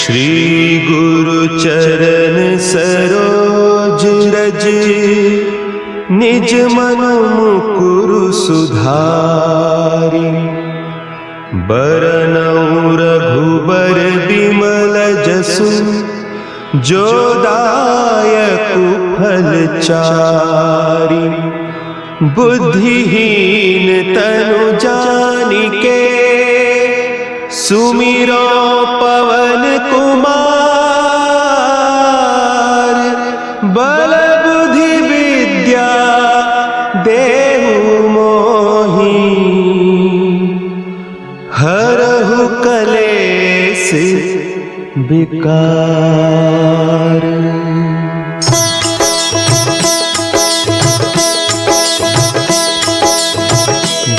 श्री गुरु चरण सरोज रज, निज मन मुकुरु सुधारि। बरनउँ रघुबर बिमल जसु, जो दायकु फल चारि। बुद्धिहीन तनु जानिके, सुमिरो पवन कुमार। बल बुद्धि विद्या देहु मोहि, हरहु कलेस विकार।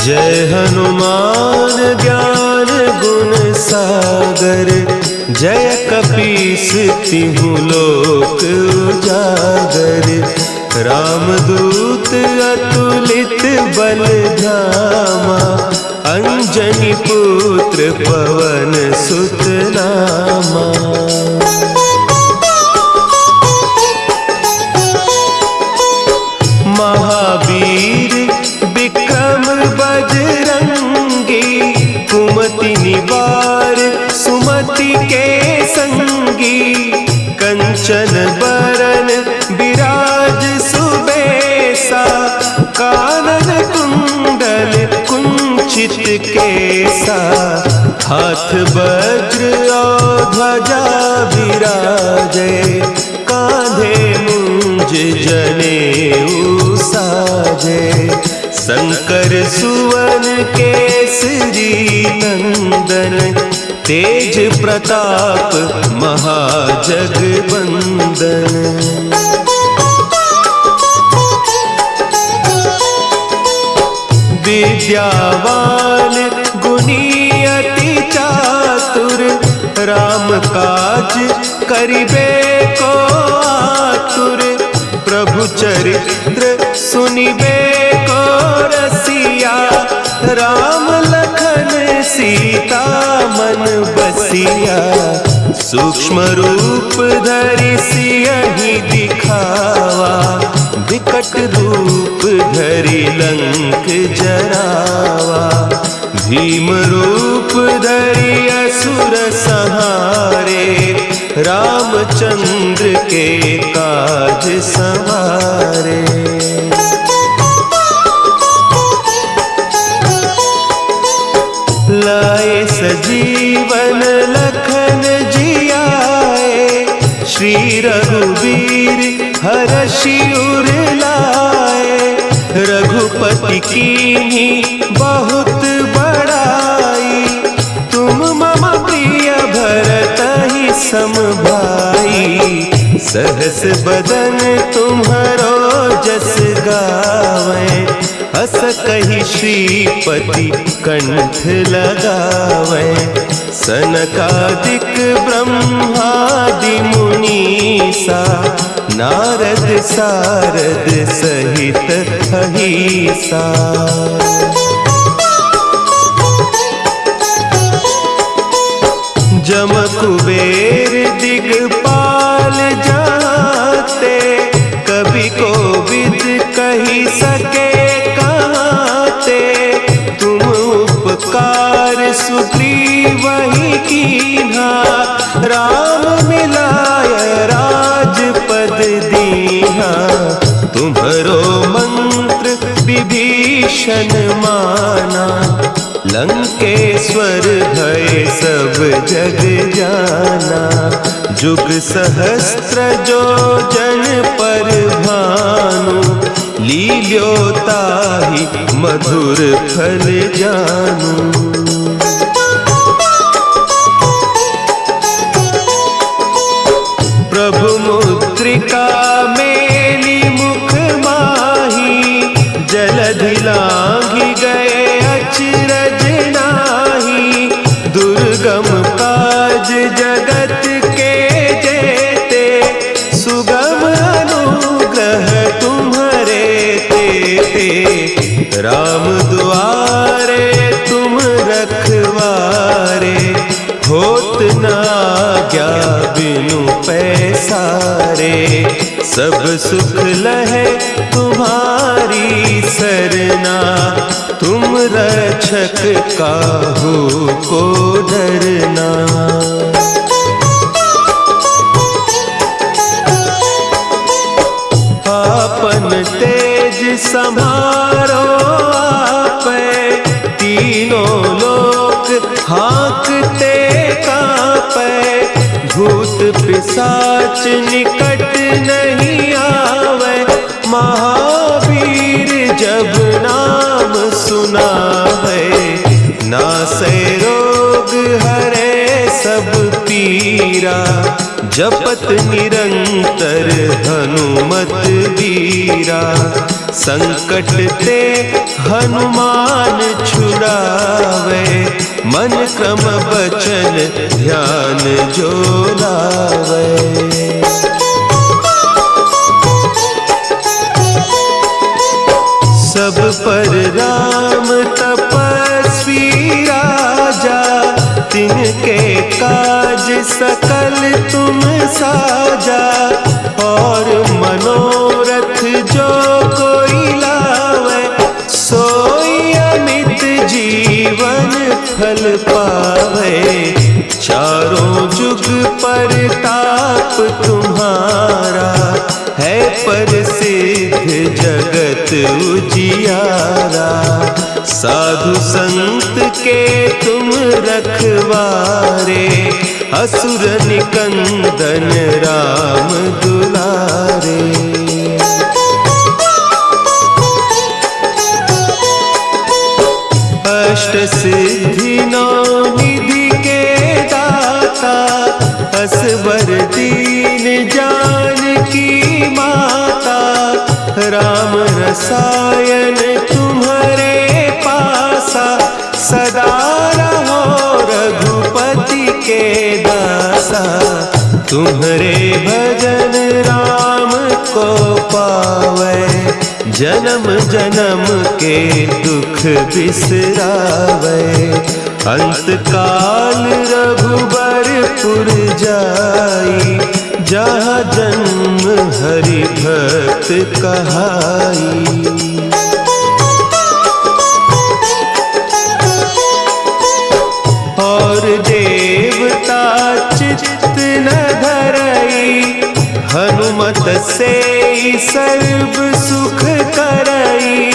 जय हनुमान ज्ञान गुण सागर, जय कपीस तिहु लोक उजागर। रामदूत अतुलित बल धामा, अंजनी पुत्र पवन सुत नामा। महावीर विक्रम बजरंगी, कुमति निवार सुमति के संगी। कंचन बरन विराज सुबेसा, कानन कुंडल कुंचित केसा। हाथ वज्र और ध्वजा विराजे, कांधे मूंज जनेऊ साजे। शंकर सुवन केसरी नंदन, तेज प्रताप महाजगवंदन। विद्यावान गुणी अति चातुर, राम काज करिबे को आतुर। प्रभु चरित्र सुनिबे को रसिया, राम लखन सीता मन बसिया। सूक्ष्म रूप धरि सियहि दिखावा, विकट रूप धरि लंक जरावा। भीम रूप धरि असुर संहारे, रामचंद्र के काज सवारे। लाए सजीवन लखन जियाए, श्री रघुवीर हरषि उर लाए। रघुपति कीन्ही बहुत बड़ाई, तुम मम प्रिय भरतहि सम भाई। सहस बदन तुम्हरो जस गावें, हस कहि श्रीपति कंठ लगावें। सनकादिक ब्रह्मादि मुनीसा, नारद सारद सहित अहीसा। जम कुबेर दिगपाल जाते, कवि कोविद कहि सके कहते। तुम उपकार सुग्रीवहि कीन्हा, राम मिलाय राजपद दीन्हा। तुम्हरो मंत्र विभीषण माना, लंकेश्वर भय सब जग जाना। जुग सहस्त्र जो जन पर भानु, लील्योताहि मधुर फल जानू। प्रभु मुद्रिका मेली मुख माही, जलधि लांघि गए अचरज नाही। दुर्गम काज जगत के जेते, सुगम अनुग्रह तुम्हरे तेते। राम दुआरे तुम रखवारे, होत न आज्ञा पैसारे। सब सुख लहे तुम्हारी सरना, तुम रक्षक काहू को डरना। आपन तेज संभारो आपे, तीनों लोक हाँकते कांपे। भूत पिशाच निकट नहीं आवे, महावीर जब नाम सुनावे। नासै रोग हरे सब पीरा, जपत निरंतर हनुमत वीरा। संकट ते हनुमान छुड़ावे, मन क्रम बचन ध्यान जो लावे। सब पर राम तपस्वी राजा, तिनके काज सकल तुम साजा। और मनोरथ जो कोई लावे, सोई अमित जीवन फल पावे। चारों जुग परताप तुम्हारा, है प्रसिद्ध जगत उजियारा। साधु संत के तुम रखवारे, असुर निकंदन राम दुलारे। अष्ट सिद्धि नौ निधि के दाता, असवर दीन जानकी माता। राम रसायन तुम्हारे पासा, सदा रहो रघुपति के दासा। तुम्हारे भजन राम को पावे, जन्म जन्म के दुख बिसरावे। अंत काल रघुबरपुर जाई, जहाँ जन्म हरि भक्त कहाई। और देवता चित्त न धरई, हनुमत से सर्व सुख करई।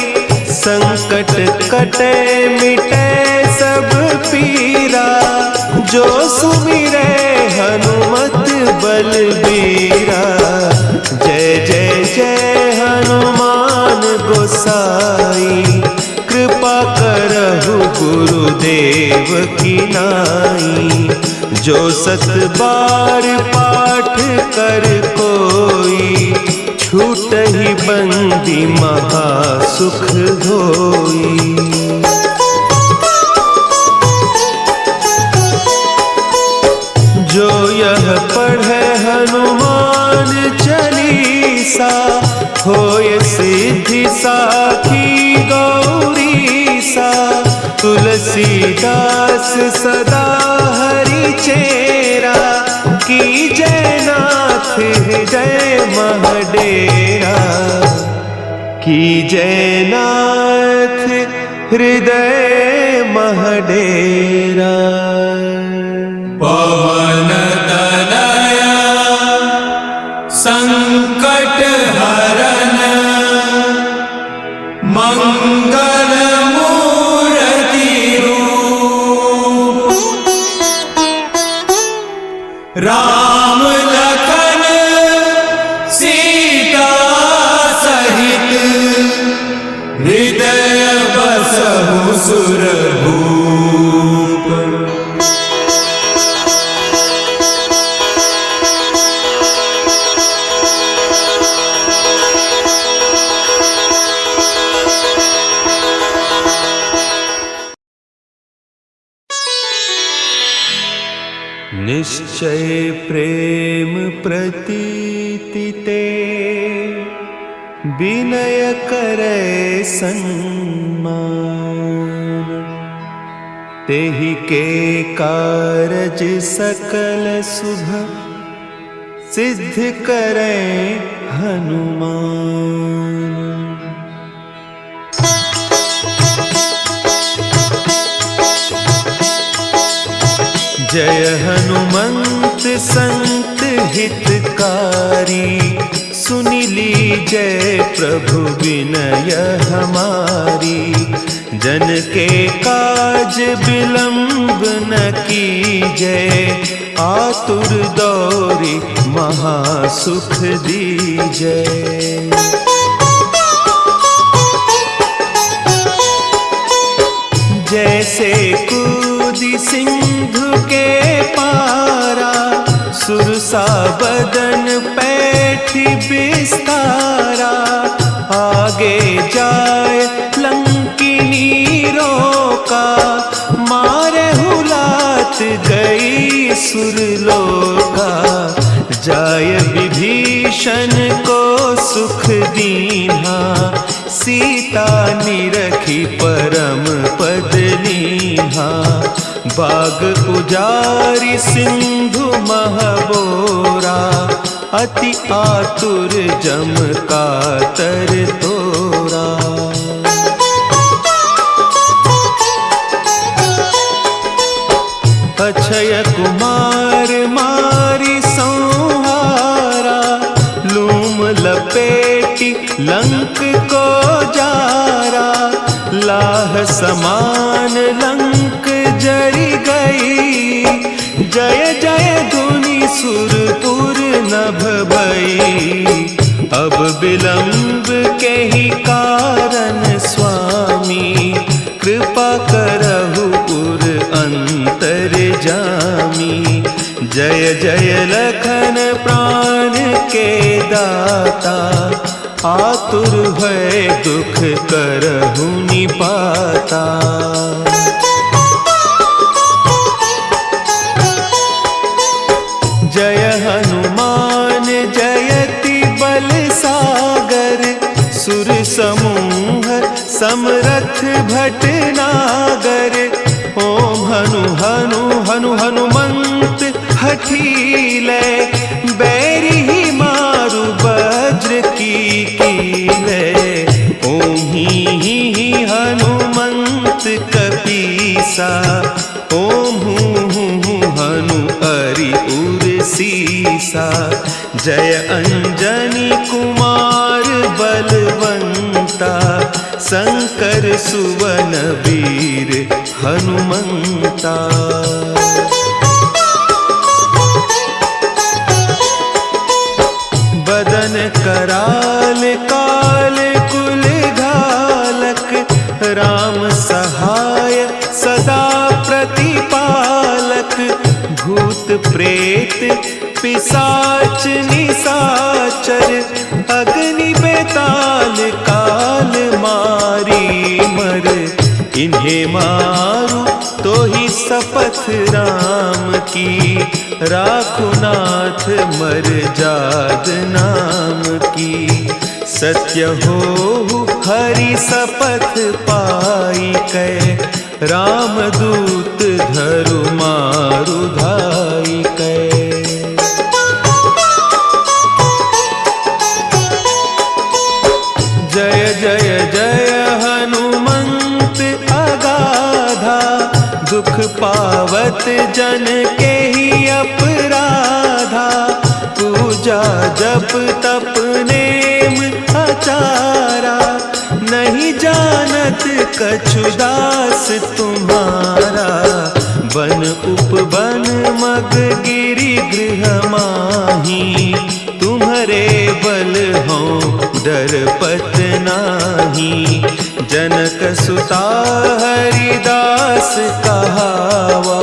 संकट कटे मिटे सब पीरा, जो सुमिरे हनुमत बलबीरा। जय जय जय हनुमान गोसाई, कृपा करहु गुरुदेव की नाई। जो सत बार पाठ कर कोई, छूटहि बंदी महा सुख होई। जो यह पढ़े हनुमान चालीसा, होय सिद्धि साखी गौरीसा। तुलसीदास सदा हरि चेरा, की जय नाथ हृदय महडेरा। की जय नाथ हृदय महडेरा। पवन तनया संकट हरन, मंगल मूर्ति रूप। राम लखन सीता सहित, हृदय बसहु सुरभूप। निश्चय प्रेम प्रतीति ते, विनय करे सन्मान। तेहि के कारज सकल शुभ, सिद्ध करें हनुमान। जय हनुमंत संत हितकारी, सुनि लीजय प्रभु विनय हमारी। जन के काज विलंब न कीजय, आतुर दौरी महासुख दीजय। जैसे कूदी सिंधु के पारा, सुरसा बदन पैठी बिस्तारा। आगे जाए लंकिनी रोका, मारे हुलात गई सुरलोका। जाय विभीषण को सुख दीन्हा, सीता निरखी परम पद लीन्हा। बाग उजारी सिंधु महबोरा, अति आतुर जम कातर तोरा। अक्षय कुमार मारी संहारा, लूम लपेटी लंक को जारा। लाह समान लंक जरी गई, जय जय धुनि सुरपुर नभ भई। अब विलंब के ही कारण स्वामी, कृपा करहु उर अंतर जामी। जय जय लखन प्राण के दाता, आतुर भय दुख करहु निपाता। जय हनुमान जयति बल सागर, सुर समूह समरथ भटनागर। ओम हनु हनु हनु हनुमंत हठीले, बैरी ही मारु वज्र की कीले। ओम ही हनुमंत कपीसा, ओम हूँ हनु अरि उर सीसा। जय अंजनी कुमार बलवंता, शंकर सुवन वीर हनुमंता। बदन कराल काल कुल घालक, राम सहाय सदा प्रतिपालक। भूत प्रेत पिशाच निशाचर, अग्नि बेताल काल मारी मर। इन्हें मारू तो ही शपथ राम की, राखुनाथ मर जाद नाम की। सत्य हो हरि शपथ पाई कै, रामदूत धरु मारु धाई कै। जय जय जय हनुमंत अगाधा, दुख पावत जन के ही अपराधा। पूजा जप तप नेम आचारा, नहीं जानत कछु दास तुम्हारा। बन उपवन मग गिरि गृह माही, तुम्हारे बल हो डरपत नाही। जनक सुता हरिदास कहावो,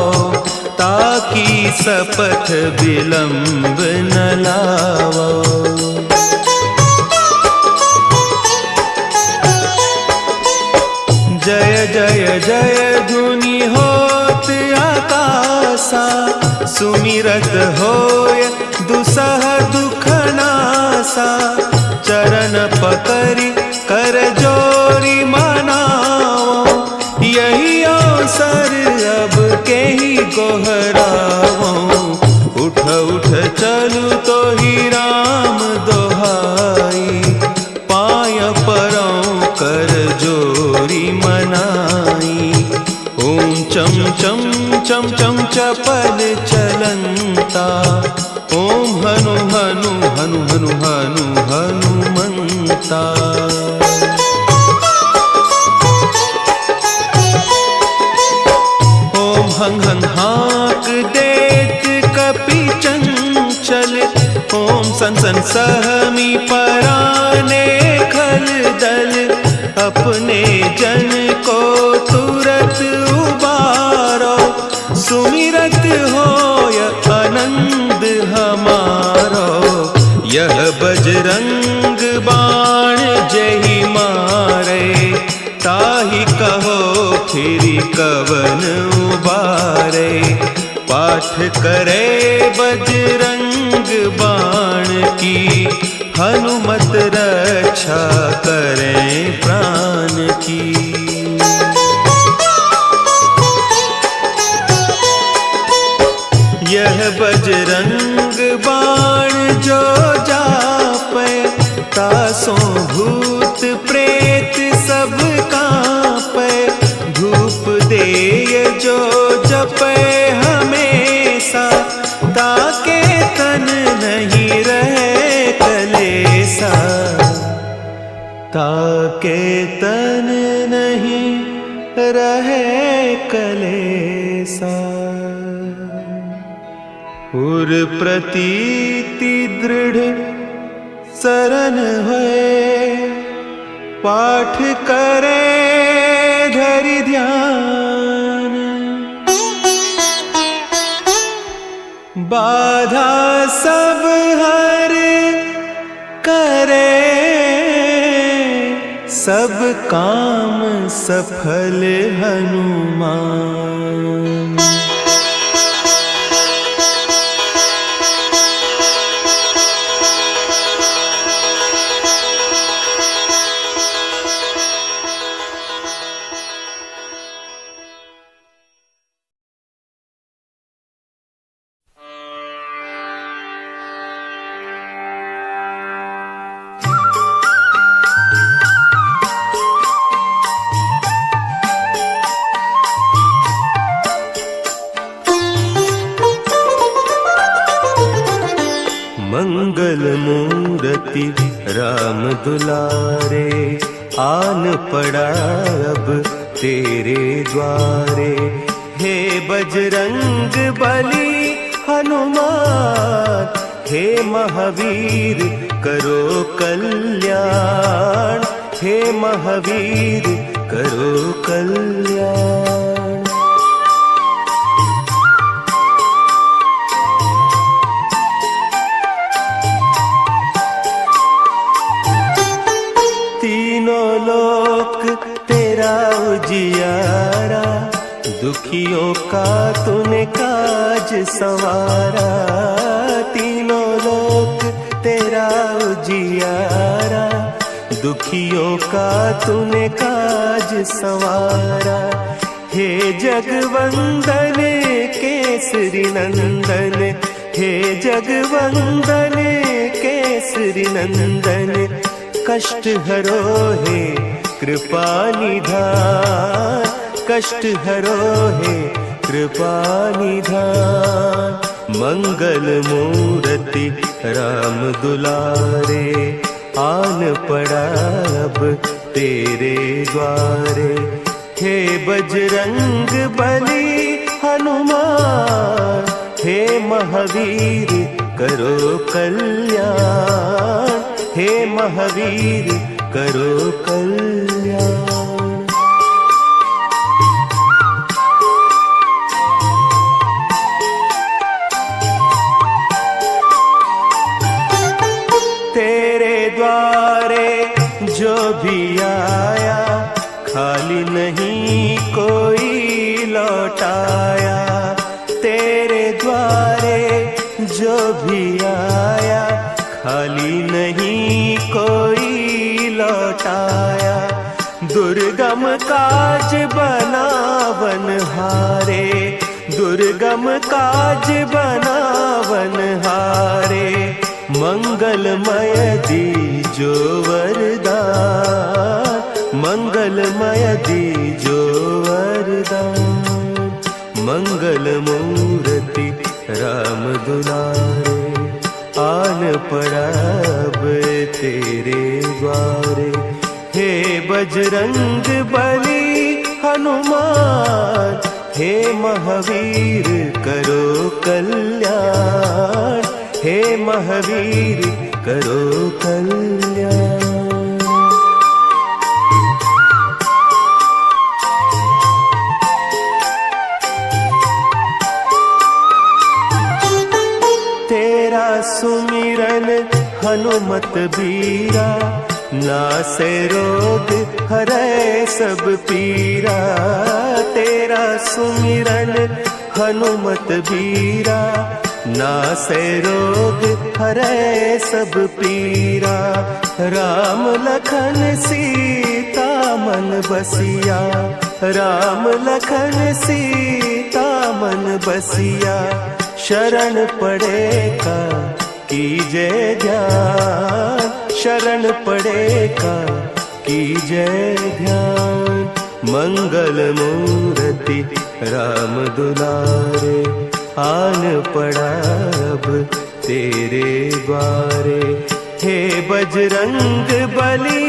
ताकि शपथ विलंब न लावो। जय जय जय धुनि होत आकाशा, सुमिरत होय दुसह दुख नासा। चरण पकड़ि कर जोरी मनाओ, यही अवसर अब के ही गोहराओ। उठ उठ चलू तो ही चपल चलंता। ओम हनु हनु हनु हनु हनु हनुमंता। ओम हंग हंग हाँक देत कपि चंचल। ओम सन सन सहमी पराने खल दल। अपने जन को तुरत उबारो। सुमिरत होय आनंद हमारो। यह बजरंग बाण जहि मारे। ताहि कहो फिरि कवन उबारे। पाठ करे बजरंग बाण की। हनुमत रक्षा करें प्राण की। यह बजरंग बाण जो जापे। तासों भूत प्रेत सब कांपे। धूप देय जो जपे हमेशा। ताके तन नहीं रहे कलेसा। ताके तन नहीं रहे कलेसा। उर प्रतीति दृढ़ सरन है। पाठ करे धरि ध्यान। बाधा सब हर करे। सब काम सफल हनुमान। मंगल मूरति राम दुलारे। आन पड़ा अब तेरे द्वारे। हे बजरंग बली हनुमान। हे महावीर करो कल्याण। हे महावीर करो कल्याण। तीनों लोक तेरा उजियारा। दुखियों का तूने काज संवारा। तीनों लोक तेरा उजियारा। दुखियों का तूने काज संवारा। हे जगवंदन केसरी नंदन। हे जगवंदन केसरी नंदन। कष्ट हरो हे कृपा निधान। कष्ट हरो हे कृपा निधान। मंगल मूरति राम दुलारे। आन पड़ा अब तेरे द्वारे। हे बजरंग बली हनुमान। हे महावीर करो कल्याण। हे महावीर करो कल्याण। तेरे द्वारे जो भी आया। खाली नहीं कोई लौटाया। तेरे द्वारे जो भी आया। खाली नहीं कोई लौटाया। दुर्गम काज बनावन हारे। दुर्गम काज बनावन हारे। मंगलमय दीजो वरदान। मंगलमय दीजो वरदान। मंगल मूरति बजरंग बली हनुमान, हे महावीर करो कल्याण, हे महावीर करो कल्याण। तेरा सुमिरन हनुमत बीरा, नासे रोग हरै सब पीरा। तेरा सुमिरन हनुमत बीरा, नासे रोग हरै सब पीरा। राम लखन सीता मन बसिया, राम लखन सीता मन बसिया। शरण पड़ेगा कीजे ध्यान, शरण पड़ेगा कीजे ध्यान। मंगल मूर्ति राम दुलारे, आन पड़ा अब तेरे द्वारे। हे बजरंग बली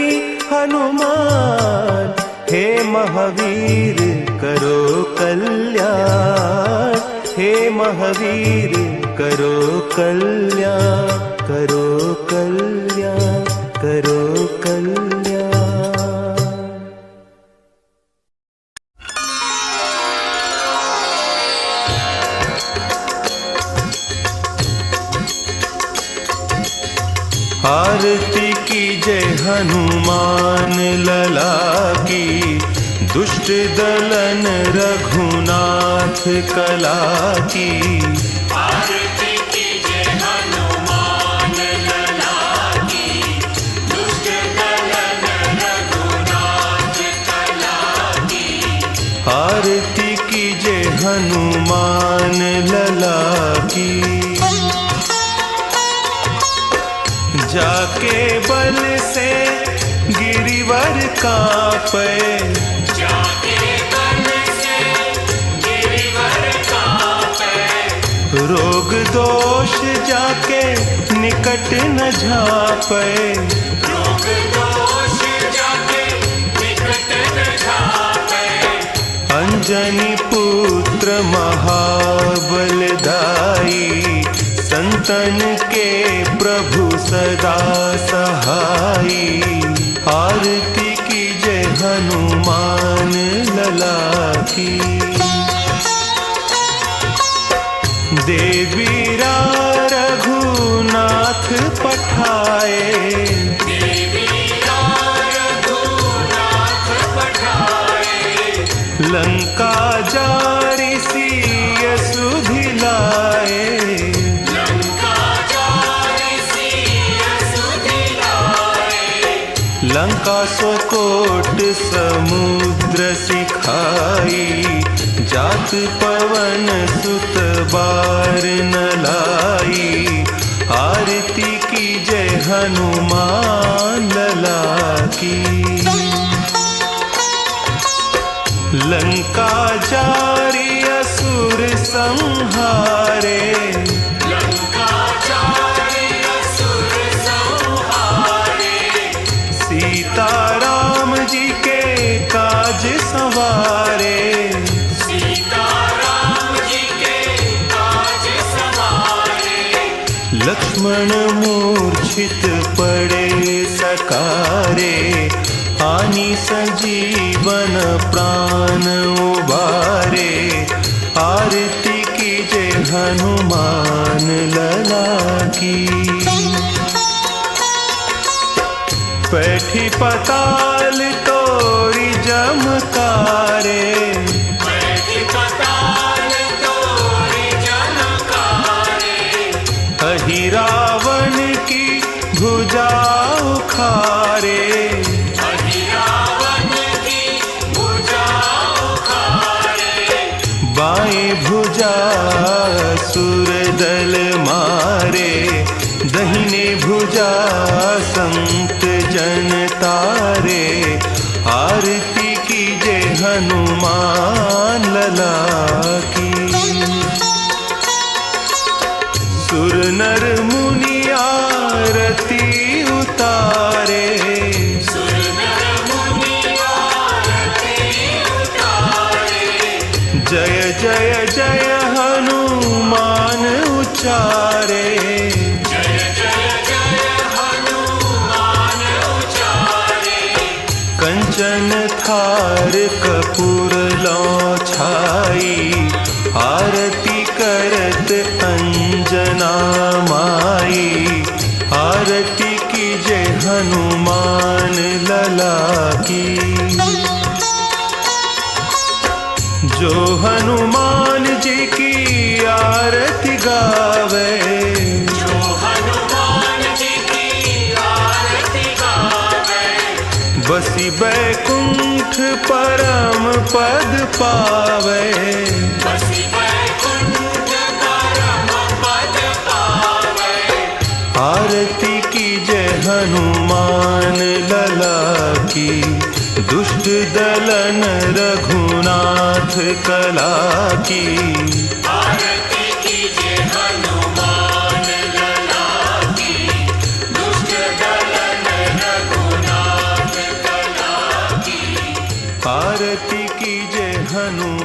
हनुमान, हे महावीर करो कल्याण, हे महावीर करो कल्याण, करो कल्याण, करो कल्याण। आरती की जय हनुमान लला की, दुष्ट दलन रघुनाथ कला की। आरती की जय हनुमान लला की, दुष्ट दलन रघुनाथ कला की। आरती की जय हनुमान लला की। जाके बल से गिरिवर कांपे, जाके बल से गिरिवर कांपे। रोग दोष जाके निकट न झापे, रोग दोष जाके निकट न झापे। अंजनी पुत्र महाबलदाई, संतन के प्रभु सदा सहाई। आरती की जय हनुमान लला की। देवीरा रघुनाथ पठाए, देवीरा रघुनाथ पठाए। लंका जारी सिय सुधिलाए, लंका सो कोट समुद्र सिखाई। जात पवन सुत बार न लाई। आरती की जय हनुमान लला की। लंका जारी असुर संहारे, लंका जारी असुर संहारे। सीता राम जी के काज संवारे, सीता राम जी के काज संवारे। लक्ष्मण मूर्छित पड़े सकारे। आनी संजीवन प्राण उबारे। आरती की जय हनुमान लला की। बैठी पताल तोरी जमकारे, बैठी पताल तोरी जमकारे। अहि रावण की भुजा उखारे। अहि रावण की भुजा उखारे। बाएं भुजा असुर दल मारे। दहिने भुजा संत जन तारे। आरती की जय हनुमान लला की। सुर नर मुनि आरती उतारे। सुर नर मुनि पुकारे। जय जय जय हनुमान उचारे। कंचन थार कपूर लौ छाई, आरती करत अंजना माई। आरती कीजे हनुमान लला की। जो हनुमान जी की आरती गावे, जो हनुमान जी की आरती गावे। बसी बैकुंठ परम पद पावे। बसी बैकुंठ परम पद पावे। आरती कीजे हनुमान लला की। दुष्ट दलन रघुनाथ कला की। आरती कीजे हनुमान लला की। दुष्ट दलन रघुनाथ कला की। आरती कीजे हनुमान